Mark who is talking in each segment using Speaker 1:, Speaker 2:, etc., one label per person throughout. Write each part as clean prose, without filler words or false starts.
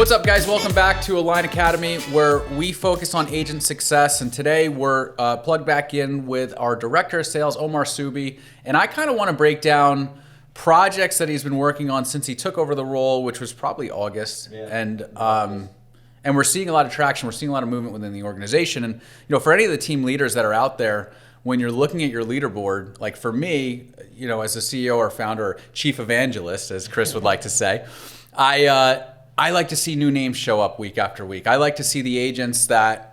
Speaker 1: What's up, guys? Welcome back to Align Academy, where we focus on agent success. And today we're plugged back in with our director of sales, Omar Subhi. And I kind of want to break down projects that he's been working on since he took over the role, which was probably August. Yeah. And we're seeing a lot of traction. We're seeing a lot of movement within the organization. And for any of the team leaders that are out there, when you're looking at your leaderboard, like for me, as a CEO or founder, or chief evangelist, as Chris would like to say, I like to see new names show up week after week. I like to see the agents that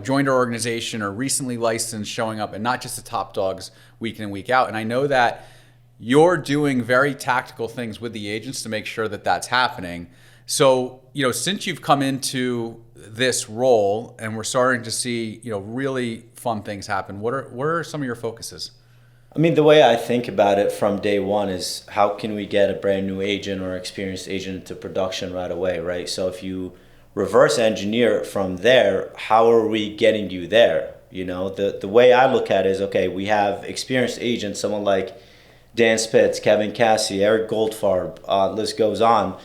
Speaker 1: joined our organization or recently licensed showing up, and not just the top dogs week in and week out. And I know that you're doing very tactical things with the agents to make sure that that's happening. So, since you've come into this role and we're starting to see, really fun things happen, what are some of your focuses?
Speaker 2: I mean, the way I think about it from day one is how can we get a brand new agent or experienced agent into production right away, right? So if you reverse engineer it from there, how are we getting you there? The way I look at it is, okay, we have experienced agents, someone like Dan Spitz, Kevin Cassie, Eric Goldfarb, list goes on.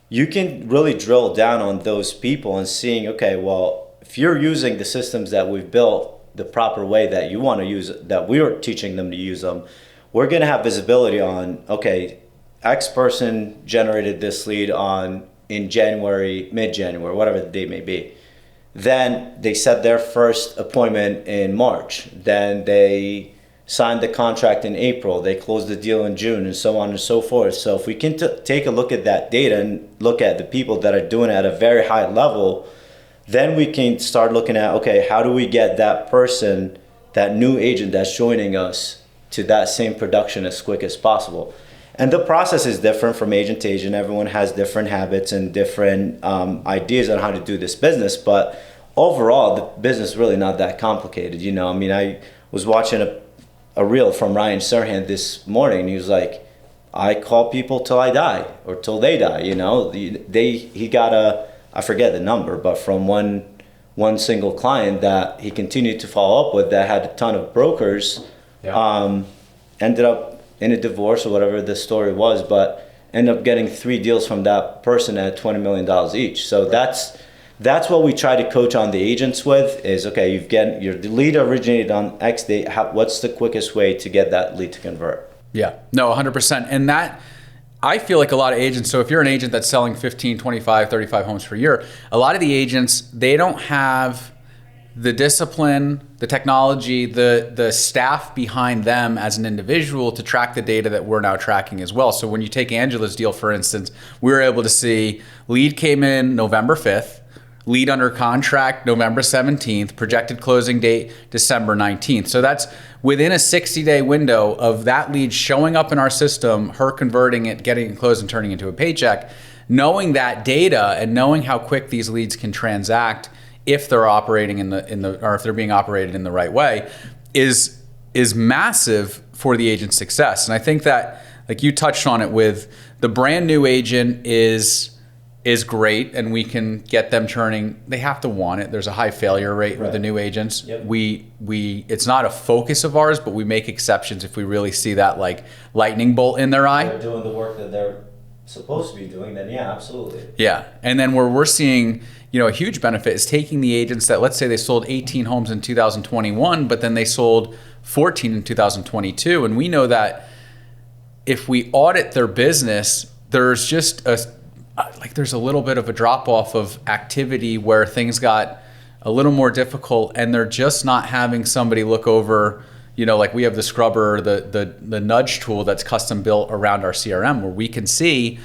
Speaker 2: You can really drill down on those people and seeing, okay, well, if you're using the systems that we've built the proper way that you want to use it, that we're teaching them to use them, we're going to have visibility on, okay, X person generated this lead in January, mid-January, whatever the date may be. Then they set their first appointment in March. Then they signed the contract in April. They closed the deal in June, and so on and so forth. So if we can take a look at that data and look at the people that are doing it at a very high level, then we can start looking at, okay, how do we get that person, that new agent that's joining us, to that same production as quick as possible. And the process is different from agent to agent. Everyone has different habits and different ideas on how to do this business. But overall, the business is really not that complicated. I was watching a reel from Ryan Serhant this morning, and he was like, I call people till I die or till they die. He got I forget the number, but from one single client that he continued to follow up with that had a ton of brokers, ended up in a divorce or whatever the story was, but ended up getting 3 deals from that person at $20 million each. So that's what we try to coach on the agents with is, okay, your lead originated on X date. What's the quickest way to get that lead to convert?
Speaker 1: Yeah, no, 100%. And that, I feel like a lot of agents, so if you're an agent that's selling 15, 25, 35 homes per year, a lot of the agents, they don't have the discipline, the technology, the staff behind them as an individual to track the data that we're now tracking as well. So when you take Angela's deal, for instance, we were able to see lead came in November 5th, lead under contract November 17th, projected closing date December 19th. So that's within a 60-day window of that lead showing up in our system, her converting it, getting it closed and turning into a paycheck. Knowing that data and knowing how quick these leads can transact if they're operating or if they're being operated in the right way is massive for the agent's success. And I think that, like you touched on it with the brand new agent is great, and we can get them churning. They have to want it. There's a high failure rate with the new agents. Yep. It's not a focus of ours, but we make exceptions if we really see that like lightning bolt in their eye.
Speaker 2: They're doing the work that they're supposed to be doing, then yeah, absolutely.
Speaker 1: Yeah, and then where we're seeing a huge benefit is taking the agents that, let's say they sold 18 homes in 2021, but then they sold 14 in 2022, and we know that if we audit their business, there's just there's a little bit of a drop off of activity where things got a little more difficult, and they're just not having somebody look over, like we have the scrubber, the nudge tool that's custom built around our CRM, where we can see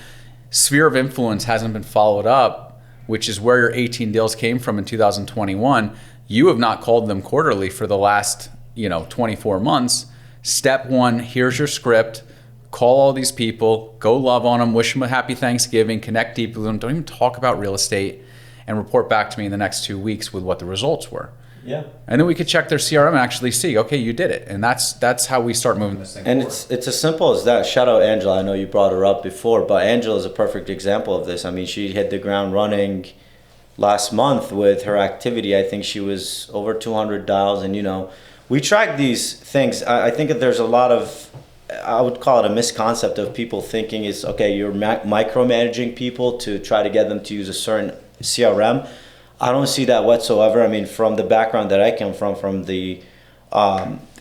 Speaker 1: sphere of influence hasn't been followed up, which is where your 18 deals came from in 2021. You have not called them quarterly for the last 24 months. Step one, here's your script. Call all these people, go love on them, wish them a happy Thanksgiving, connect deeply with them, don't even talk about real estate, and report back to me in the next 2 weeks with what the results were.
Speaker 2: Yeah.
Speaker 1: And then we could check their CRM and actually see, okay, you did it. And that's how we start moving this thing
Speaker 2: and
Speaker 1: forward.
Speaker 2: It's as simple as that. Shout out Angela. I know you brought her up before, but Angela is a perfect example of this. I mean, she hit the ground running last month with her activity. I think she was over 200 dials, and we track these things. I think that there's a lot of I would call it a misconcept of people thinking is, okay, you're micromanaging people to try to get them to use a certain CRM. I don't see that whatsoever. I mean, from the background that I come from the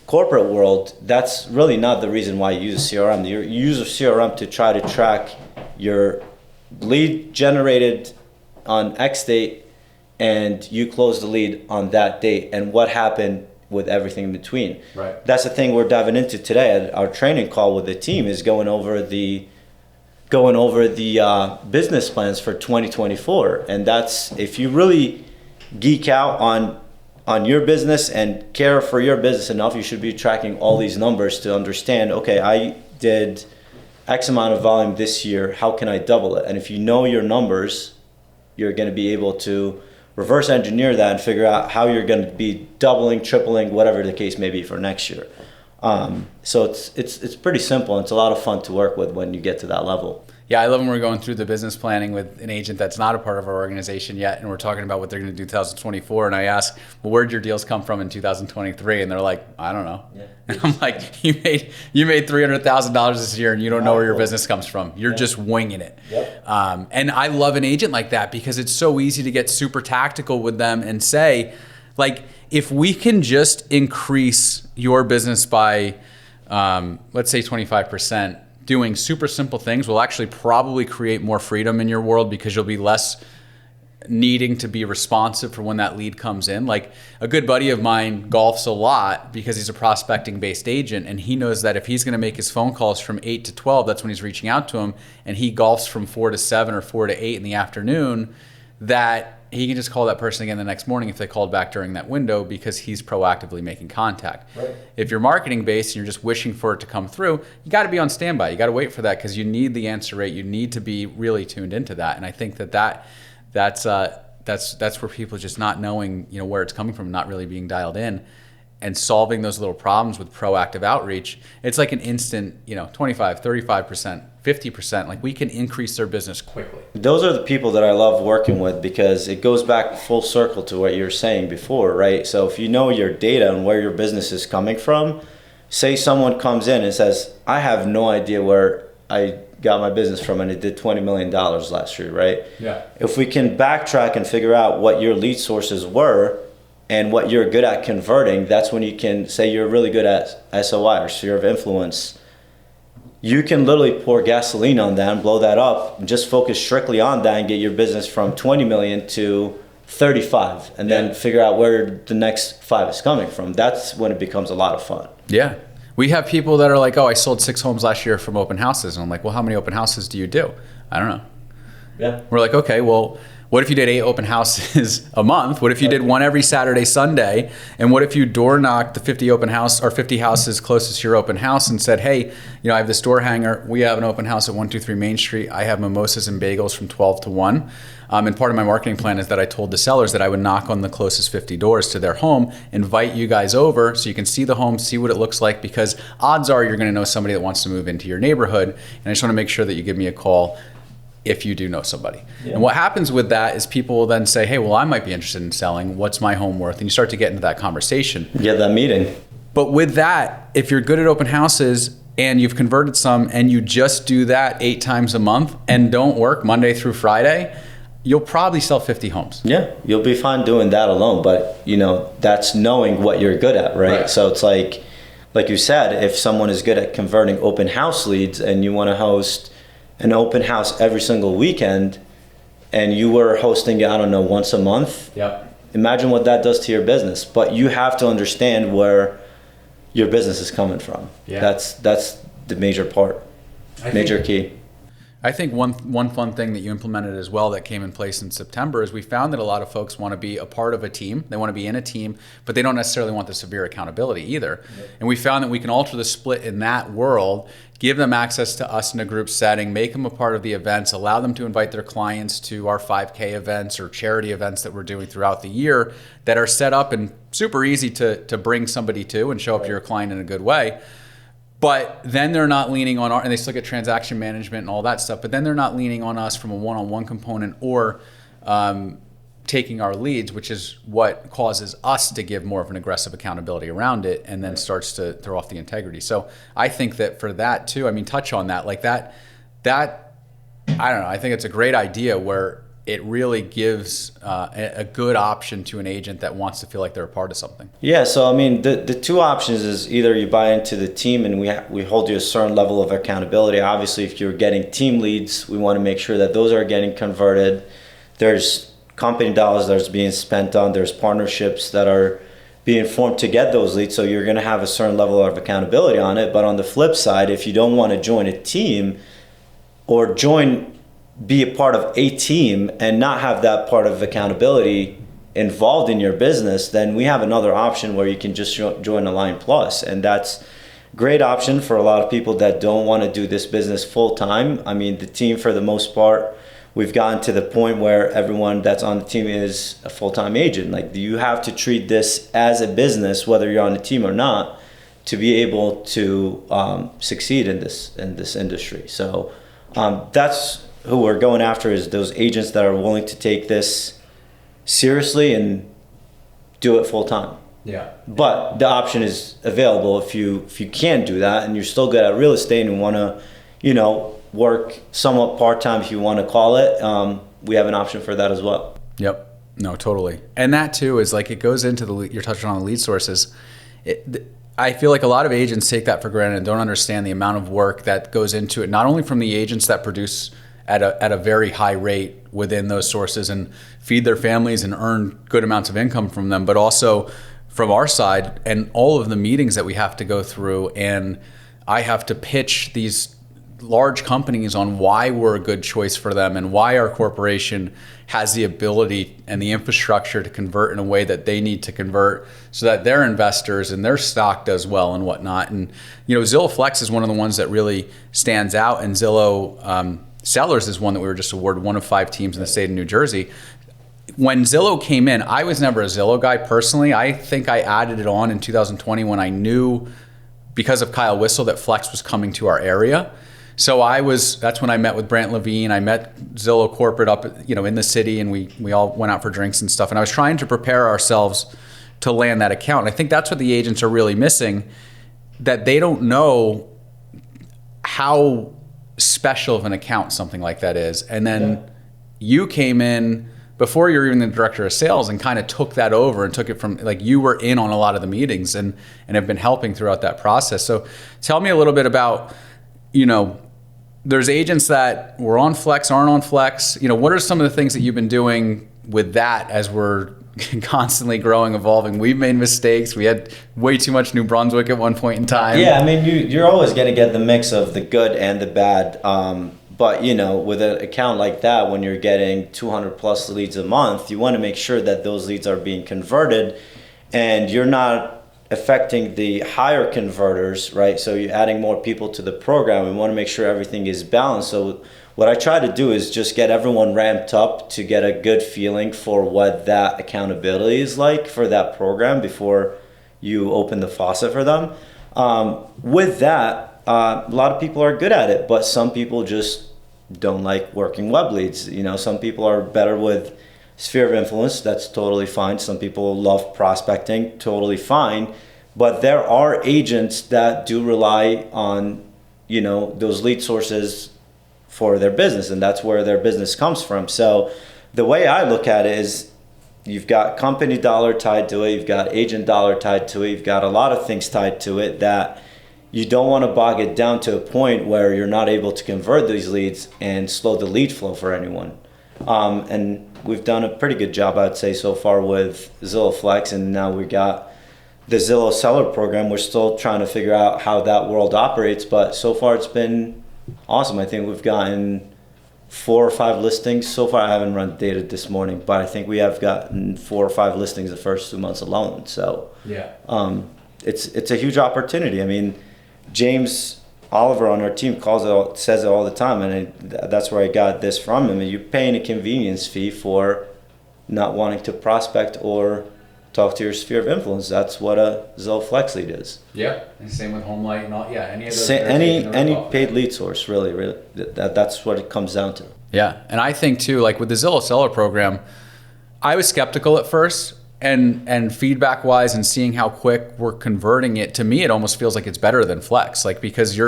Speaker 2: corporate world, that's really not the reason why you use a CRM. You use a CRM to try to track your lead generated on X date, and you close the lead on that date, and what happened with everything in between.
Speaker 1: Right.
Speaker 2: That's the thing we're diving into today at our training call with the team, is going over the business plans for 2024. And that's, if you really geek out on your business and care for your business enough, you should be tracking all these numbers to understand, okay, I did X amount of volume this year, how can I double it? And if you know your numbers, you're going to be able to reverse engineer that and figure out how you're going to be doubling, tripling, whatever the case may be for next year. So it's pretty simple, and it's a lot of fun to work with when you get to that level.
Speaker 1: Yeah, I love when we're going through the business planning with an agent that's not a part of our organization yet, and we're talking about what they're going to do in 2024. And I ask, well, where'd your deals come from in 2023? And they're like, I don't know. Yeah. And I'm like, you made $300,000 this year, and you don't know where your business comes from. You're just winging it.
Speaker 2: Yep.
Speaker 1: And I love an agent like that, because it's so easy to get super tactical with them and say, like, if we can just increase your business by, let's say 25%, doing super simple things will actually probably create more freedom in your world, because you'll be less needing to be responsive for when that lead comes in. Like, a good buddy of mine golfs a lot because he's a prospecting based agent, and he knows that if he's going to make his phone calls from 8 to 12, that's when he's reaching out to him, and he golfs from 4 to 7 or 4 to 8 in the afternoon, that he can just call that person again the next morning if they called back during that window, because he's proactively making contact.
Speaker 2: Right. If
Speaker 1: you're marketing based and you're just wishing for it to come through, you got to be on standby. You got to wait for that, because you need the answer rate. You need to be really tuned into that. And I think that's where people just not knowing, where it's coming from, not really being dialed in, and solving those little problems with proactive outreach. It's like an instant, 25, 35%, 50%. Like, we can increase their business quickly.
Speaker 2: Those are the people that I love working with, because it goes back full circle to what you were saying before, right? So if you know your data and where your business is coming from, say someone comes in and says, I have no idea where I got my business from, and it did $20 million last year, right?
Speaker 1: Yeah.
Speaker 2: If we can backtrack and figure out what your lead sources were and what you're good at converting, that's when you can say you're really good at SOI, or sphere of influence. You can literally pour gasoline on that and blow that up, and just focus strictly on that and get your business from 20 million to 35, and then figure out where the next 5 is coming from. That's when it becomes a lot of fun.
Speaker 1: Yeah. We have people that are like, oh, I sold 6 homes last year from open houses. And I'm like, well, how many open houses do you do? I don't know.
Speaker 2: Yeah.
Speaker 1: We're like, okay, well, what if you did 8 open houses a month? What if you did one every Saturday, Sunday? And what if you door knocked the 50 open house or 50 houses closest to your open house and said, hey, I have this door hanger. We have an open house at 123 Main Street. I have mimosas and bagels from 12 to 1. And part of my marketing plan is that I told the sellers that I would knock on the closest 50 doors to their home, invite you guys over so you can see the home, see what it looks like, because odds are you're going to know somebody that wants to move into your neighborhood. And I just want to make sure that you give me a call if you do know somebody. Yeah. And what happens with that is people will then say, hey, well, I might be interested in selling. What's my home worth? And you start to get into that conversation.
Speaker 2: Get that meeting.
Speaker 1: But with that, if you're good at open houses and you've converted some, and you just do that 8 times a month and don't work Monday through Friday, you'll probably sell 50 homes.
Speaker 2: Yeah, you'll be fine doing that alone. But, that's knowing what you're good at, right? So it's like you said, if someone is good at converting open house leads and you want to host an open house every single weekend, and you were hosting, once a month.
Speaker 1: Yep.
Speaker 2: Imagine what that does to your business. But you have to understand where your business is coming from.
Speaker 1: Yeah.
Speaker 2: That's the major part, major key.
Speaker 1: I think one fun thing that you implemented as well that came in place in September is we found that a lot of folks want to be a part of a team. They want to be in a team, but they don't necessarily want the severe accountability either. Yep. And we found that we can alter the split in that world, give them access to us in a group setting, make them a part of the events, allow them to invite their clients to our 5K events or charity events that we're doing throughout the year that are set up and super easy to bring somebody to and show up to your client in a good way. But then they're not leaning on and they still get transaction management and all that stuff, but then they're not leaning on us from a one-on-one component or taking our leads, which is what causes us to give more of an aggressive accountability around it, and then starts to throw off the integrity. So I think that for that too, I mean, touch on that, like that, I don't know, I think it's a great idea where it really gives a good option to an agent that wants to feel like they're a part of something.
Speaker 2: Yeah, so I mean, the two options is either you buy into the team and we hold you a certain level of accountability. Obviously, if you're getting team leads, we want to make sure that those are getting converted. There's company dollars that's being spent on, there's partnerships that are being formed to get those leads, so you're going to have a certain level of accountability on it. But on the flip side, if you don't want to join a team or be a part of a team and not have that part of accountability involved in your business, then we have another option where you can just join Align Plus, and that's a great option for a lot of people that don't want to do this business full time. I mean, the team, for the most part, we've gotten to the point where everyone that's on the team is a full-time agent. Like, you have to treat this as a business, whether you're on the team or not, to be able to succeed in this industry. So that's who we're going after, is those agents that are willing to take this seriously and do it full-time.
Speaker 1: Yeah.
Speaker 2: But the option is available if you can't do that and you're still good at real estate and want to, work somewhat part-time, if you want to call it, we have an option for that as well.
Speaker 1: Yep. No, totally. And that too is like, it goes into you're touching on the lead sources. I feel like a lot of agents take that for granted and don't understand the amount of work that goes into it, not only from the agents that produce at a very high rate within those sources and feed their families and earn good amounts of income from them, but also from our side and all of the meetings that we have to go through. And I have to pitch these large companies on why we're a good choice for them and why our corporation has the ability and the infrastructure to convert in a way that they need to convert so that their investors and their stock does well and whatnot. And, Zillow Flex is one of the ones that really stands out, and Zillow Sellers is one that we were just awarded one of 5 teams in the state of New Jersey. When Zillow came in, I was never a Zillow guy personally. I think I added it on in 2020 when I knew, because of Kyle Whistle, that Flex was coming to our area. So that's when I met with Brant Levine. I met Zillow corporate up, in the city, and we all went out for drinks and stuff. And I was trying to prepare ourselves to land that account. And I think that's what the agents are really missing, that they don't know how special of an account something like that is. And then you came in before you were even the director of sales and kind of took that over and took it from, like, you were in on a lot of the meetings and have been helping throughout that process. So tell me a little bit about, there's agents that were on Flex, aren't on Flex. What are some of the things that you've been doing with that as we're constantly growing, evolving? We've made mistakes. We had way too much New Brunswick at one point in time.
Speaker 2: Yeah, I mean, you're always going to get the mix of the good and the bad. But, with an account like that, when you're getting 200 plus leads a month, you want to make sure that those leads are being converted and you're not affecting the higher converters, right? So you're adding more people to the program. We want to make sure everything is balanced. So what I try to do is just get everyone ramped up to get a good feeling for what that accountability is like for that program before you open the faucet for them. With that, a lot of people are good at it, but some people just don't like working web leads. Some people are better with sphere of influence. That's totally fine. Some people love prospecting. Totally fine. But there are agents that do rely on, those lead sources for their business, and that's where their business comes from. So the way I look at it is, you've got company dollar tied to it, you've got agent dollar tied to it, you've got a lot of things tied to it that you don't want to bog it down to a point where you're not able to convert these leads and slow the lead flow for anyone. And we've done a pretty good job, I'd say, so far with Zillow Flex, and now we got the Zillow Seller program. We're still trying to figure out how that world operates, but so far it's been awesome. I think we've gotten 4 or 5 listings. So far I haven't run data this morning, but I think we have gotten 4 or 5 listings the first 2 months alone. So
Speaker 1: yeah,
Speaker 2: it's a huge opportunity. I mean, James Oliver on our team says it all the time, and that's where I got this from him. You're paying a convenience fee for not wanting to prospect or talk to your sphere of influence. That's what a Zillow Flex lead is.
Speaker 1: Yeah, and same with HomeLight and all. Yeah, any of those.
Speaker 2: Any paid lead source, really. That's what it comes down to.
Speaker 1: Yeah, and I think too, like with the Zillow Seller program, I was skeptical at first, and feedback wise and seeing how quick we're converting it, to me it almost feels like it's better than Flex, like because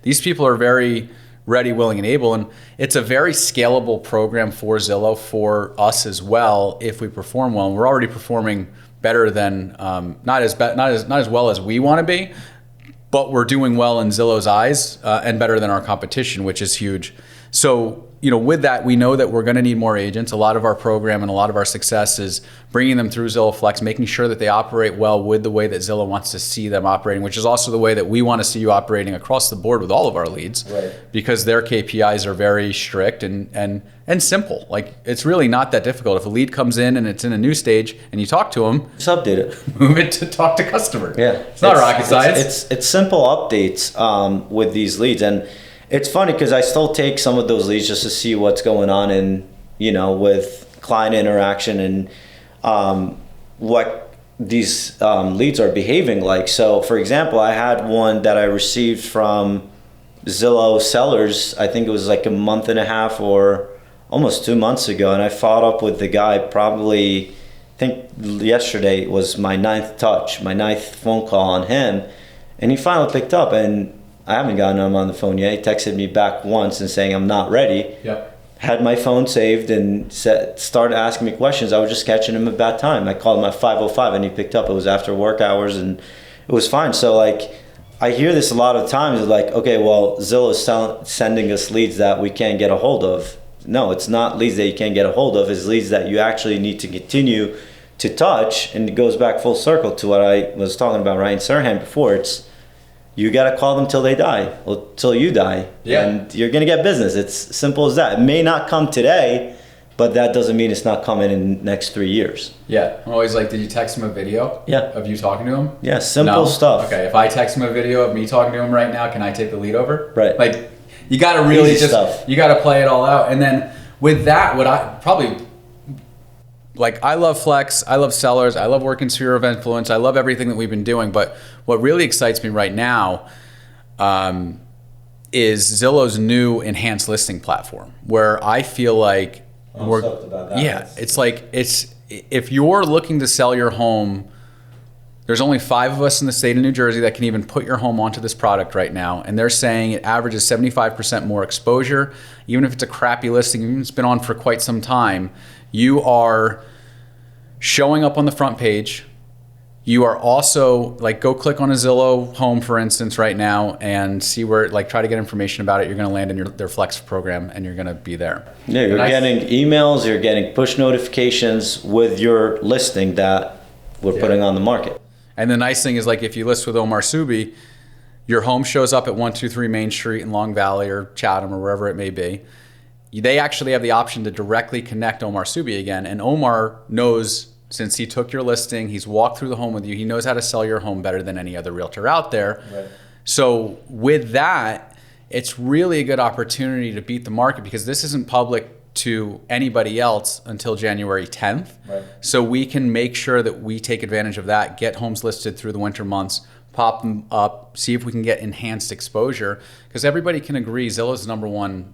Speaker 1: these people are very ready, willing, and able, and it's a very scalable program for Zillow, for us as well if we perform well. And we're already performing better than not as well as we want to be, but we're doing well in Zillow's eyes and better than our competition, which is huge. So, with that, we know that we're going to need more agents. A lot of our program and a lot of our success is bringing them through Zillow Flex, making sure that they operate well with the way that Zillow wants to see them operating, which is also the way that we want to see you operating across the board with all of our leads,
Speaker 2: right? Because
Speaker 1: their KPIs are very strict and simple. Like, it's really not that difficult. If a lead comes in and it's in a new stage and you talk to them,
Speaker 2: just update it.
Speaker 1: Move it to talk to customer.
Speaker 2: Yeah,
Speaker 1: it's not rocket science.
Speaker 2: It's simple updates with these leads. And it's funny because I still take some of those leads just to see what's going on in, with client interaction and what these leads are behaving like. So, for example, I had one that I received from Zillow sellers, I think it was like a month and a half or almost 2 months ago. And I followed up with the guy probably, I think yesterday was my ninth phone call on him. And he finally picked up, and I haven't gotten him on the phone yet. He texted me back once and saying I'm not ready.
Speaker 1: Yep.
Speaker 2: Had my phone saved and started asking me questions. I was just catching him at a bad time. I called him at 5:05 and he picked up. It was after work hours and it was fine. So I hear this a lot of times. Like, okay, well, Zillow is sending us leads that we can't get a hold of. No, it's not leads that you can't get a hold of. It's leads that you actually need to continue to touch. And it goes back full circle to what I was talking about Ryan Serhant before. It's you got to call them till they die, or till you die, and you're going to get business. It's simple as that. It may not come today, but that doesn't mean it's not coming in the next 3 years.
Speaker 1: Yeah. I'm always like, did you text him a video of you talking to him?
Speaker 2: Yeah, simple stuff.
Speaker 1: Okay, if I text him a video of me talking to him right now, can I take the lead over?
Speaker 2: Right.
Speaker 1: Like, you got to really you got to play it all out. And then with that, what I probably... Like, I love Flex, I love sellers, I love working sphere of influence, I love everything that we've been doing, but what really excites me right now is Zillow's new enhanced listing platform, where I feel like
Speaker 2: I'm stoked about that.
Speaker 1: Yeah, it's like, if you're looking to sell your home, there's only 5 of us in the state of New Jersey that can even put your home onto this product right now, and they're saying it averages 75% more exposure, even if it's a crappy listing, even if it's been on for quite some time. You are showing up on the front page. You are also, like, go click on a Zillow home, for instance, right now and see where, like, try to get information about it. You're going to land in their Flex program and you're going to be there.
Speaker 2: Yeah, you're getting emails, you're getting push notifications with your listing that we're putting on the market.
Speaker 1: And the nice thing is, like, if you list with Omar Subhi, your home shows up at 123 Main Street in Long Valley or Chatham or wherever it may be. They actually have the option to directly connect Omar Subhi again. And Omar knows, since he took your listing, he's walked through the home with you, he knows how to sell your home better than any other realtor out there.
Speaker 2: Right.
Speaker 1: So with that, it's really a good opportunity to beat the market, because this isn't public to anybody else until January 10th.
Speaker 2: Right.
Speaker 1: So we can make sure that we take advantage of that, get homes listed through the winter months, pop them up, see if we can get enhanced exposure, because everybody can agree Zillow's the #1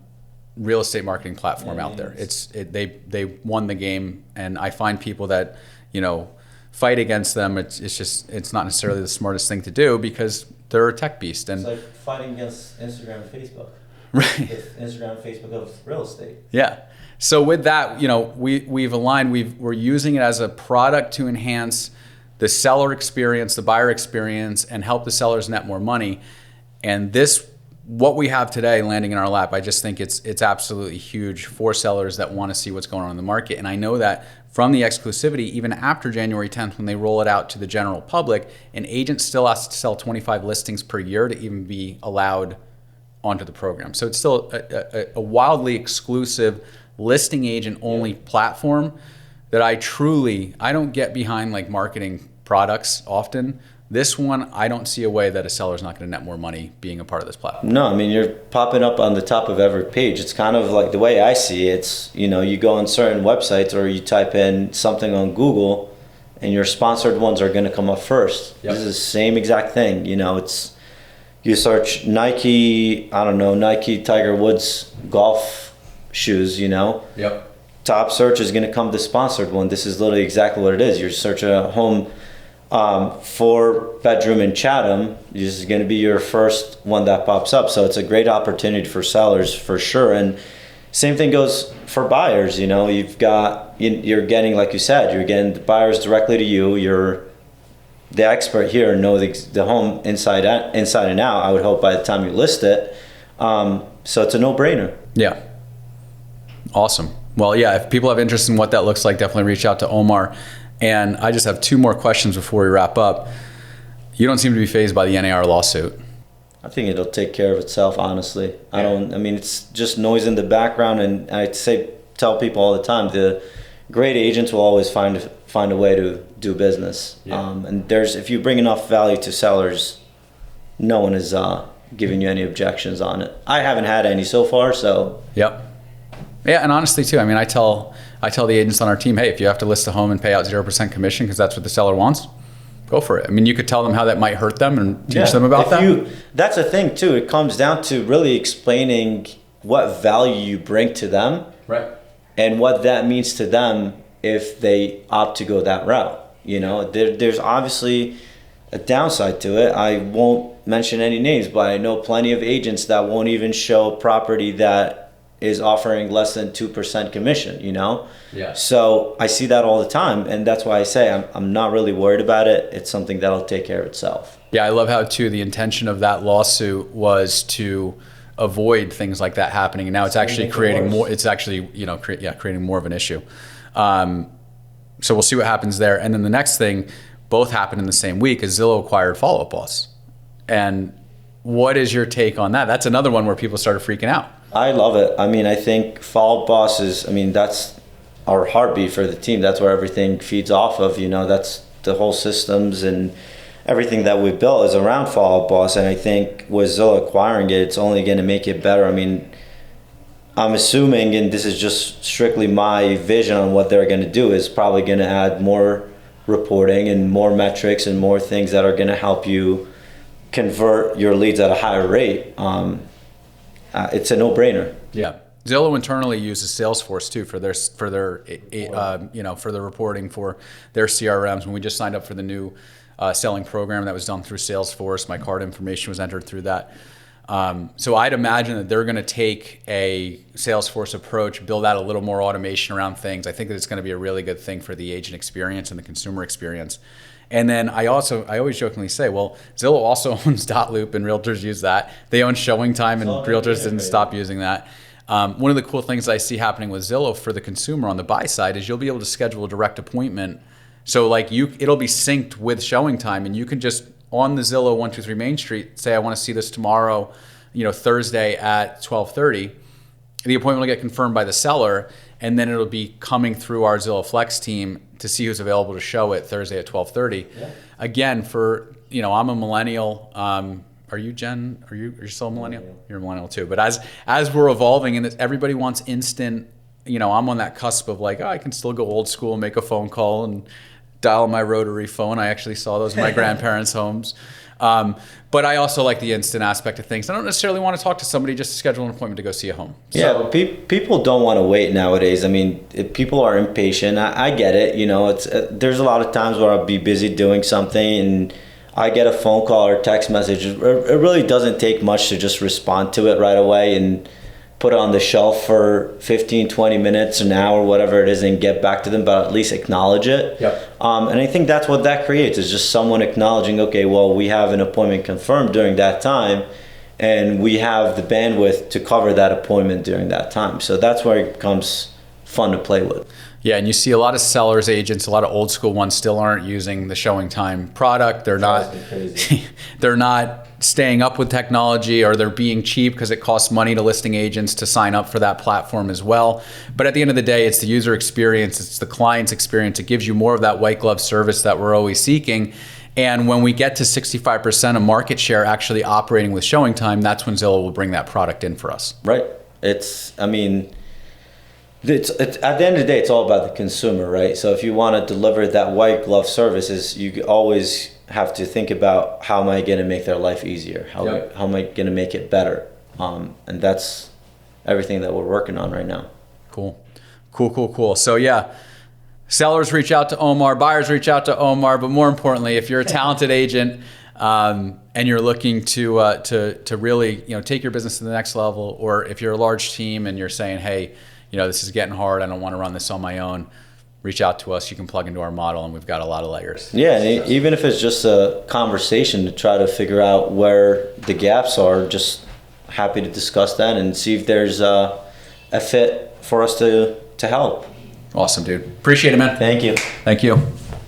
Speaker 1: real estate marketing platform out there. They won the game, and I find people that fight against them. It's not necessarily the smartest thing to do, because they're a tech beast. And
Speaker 2: it's like fighting against Instagram and Facebook.
Speaker 1: Right.
Speaker 2: Instagram and Facebook of real estate.
Speaker 1: Yeah. So with that, we've aligned. We're using it as a product to enhance the seller experience, the buyer experience, and help the sellers net more money. And what we have today landing in our lap, I just think it's absolutely huge for sellers that want to see what's going on in the market. And I know that from the exclusivity, even after January 10th, when they roll it out to the general public, an agent still has to sell 25 listings per year to even be allowed onto the program. So it's still a wildly exclusive listing agent only platform that I don't get behind, like, marketing products often. This one, I don't see a way that a seller's not going to net more money being a part of this platform.
Speaker 2: No, I mean, you're popping up on the top of every page. It's kind of like the way I see it. It's, you go on certain websites or you type in something on Google and your sponsored ones are going to come up first. Yep. This is the same exact thing. You search Nike Tiger Woods golf shoes,
Speaker 1: Yep.
Speaker 2: top search is going to come the sponsored one. This is literally exactly what it is. You're searching a home, 4-bedroom in Chatham. This is going to be your first one that pops up. So it's a great opportunity for sellers for sure. And same thing goes for buyers. You know, you're getting, like you said, you're getting the buyers directly to you. You're the expert here, know the home inside and out. I would hope by the time you list it. So it's a no-brainer.
Speaker 1: Yeah. Awesome. Well, yeah, if people have interest in what that looks like, definitely reach out to Omar. And I just have 2 more questions before we wrap up. You don't seem to be fazed by the NAR lawsuit.
Speaker 2: I think it'll take care of itself, honestly. It's just noise in the background, and tell people all the time, the great agents will always find a way to do business. Yeah. And if you bring enough value to sellers, no one is giving you any objections on it. I haven't had any so far, so.
Speaker 1: Yep. Yeah, and honestly too, I mean, I tell the agents on our team, hey, if you have to list a home and pay out 0% commission because that's what the seller wants, go for it. I mean, you could tell them how that might hurt them and teach them about that.
Speaker 2: That's the thing too. It comes down to really explaining what value you bring to them,
Speaker 1: right,
Speaker 2: and what that means to them if they opt to go that route. You know, there's obviously a downside to it. I won't mention any names, but I know plenty of agents that won't even show property that is offering less than 2% commission, you know?
Speaker 1: Yeah.
Speaker 2: So I see that all the time, and that's why I say I'm not really worried about it. It's something that'll take care of itself.
Speaker 1: Yeah, I love how too the intention of that lawsuit was to avoid things like that happening, and now it's actually creating more. It's actually creating more of an issue. So we'll see what happens there. And then the next thing, both happened in the same week, is Zillow acquired Follow Up Boss. And what is your take on that? That's another one where people started freaking out.
Speaker 2: I love it. I mean, I think Follow Up Boss that's our heartbeat for the team. That's where everything feeds off of, you know, that's the whole systems and everything that we've built is around Follow Up Boss. And I think with Zillow acquiring it, it's only going to make it better. I mean, I'm assuming, and this is just strictly my vision on what they're going to do, is probably going to add more reporting and more metrics and more things that are going to help you convert your leads at a higher rate. It's a no-brainer.
Speaker 1: Yeah. Zillow internally uses Salesforce too for their reporting for their CRMs. When we just signed up for the new selling program that was done through Salesforce, my card information was entered through that. So I'd imagine that they're going to take a Salesforce approach, build out a little more automation around things. I think that it's going to be a really good thing for the agent experience and the consumer experience. And then I always jokingly say, well, Zillow also owns Dotloop, and realtors use that. They own Showing Time, and realtors didn't stop using that. One of the cool things I see happening with Zillow for the consumer on the buy side is you'll be able to schedule a direct appointment. So like it'll be synced with Showing Time, and you can just on the Zillow 123 Main Street say, I want to see this tomorrow, Thursday at 12:30. The appointment will get confirmed by the seller, and then it'll be coming through our Zillow Flex team to see who's available to show it Thursday at 12:30. Yeah. Again, I'm a millennial. Are you Jen? Are you still a millennial? You're a millennial too. But as we're evolving, and everybody wants instant, I'm on that cusp of like, I can still go old school, make a phone call and dial my rotary phone. I actually saw those in my grandparents' homes. But I also like the instant aspect of things. I don't necessarily want to talk to somebody just to schedule an appointment to go see a home.
Speaker 2: So, yeah, people don't want to wait nowadays. I mean, people are impatient. I get it. There's a lot of times where I'll be busy doing something and I get a phone call or text message. It really doesn't take much to just respond to it right away and put it on the shelf for 15, 20 minutes, an hour, whatever it is, and get back to them, but at least acknowledge it.
Speaker 1: Yep.
Speaker 2: And I think that's what that creates, is just someone acknowledging, okay, well, we have an appointment confirmed during that time, and we have the bandwidth to cover that appointment during that time. So that's where it becomes fun to play with.
Speaker 1: Yeah, and you see a lot of sellers, agents, a lot of old school ones still aren't using the Showing Time product. They're not they're not staying up with technology, or they're being cheap because it costs money to listing agents to sign up for that platform as well. But at the end of the day, it's the user experience, it's the client's experience. It gives you more of that white glove service that we're always seeking. And when we get to 65% of market share actually operating with Showing Time, that's when Zillow will bring that product in for us.
Speaker 2: Right. It's at the end of the day, it's all about the consumer, right? So if you want to deliver that white glove services, you always have to think about, how am I going to make their life easier? How am I going to make it better? And that's everything that we're working on right now.
Speaker 1: Cool. So yeah, sellers reach out to Omar, buyers reach out to Omar, but more importantly, if you're a talented agent and you're looking to really take your business to the next level, or if you're a large team and you're saying, hey, this is getting hard, I don't want to run this on my own, reach out to us. You can plug into our model, and we've got a lot of layers.
Speaker 2: Yeah, and even if it's just a conversation to try to figure out where the gaps are, just happy to discuss that and see if there's a fit for us to help.
Speaker 1: Awesome, dude. Appreciate it, man.
Speaker 2: Thank you.
Speaker 1: Thank you.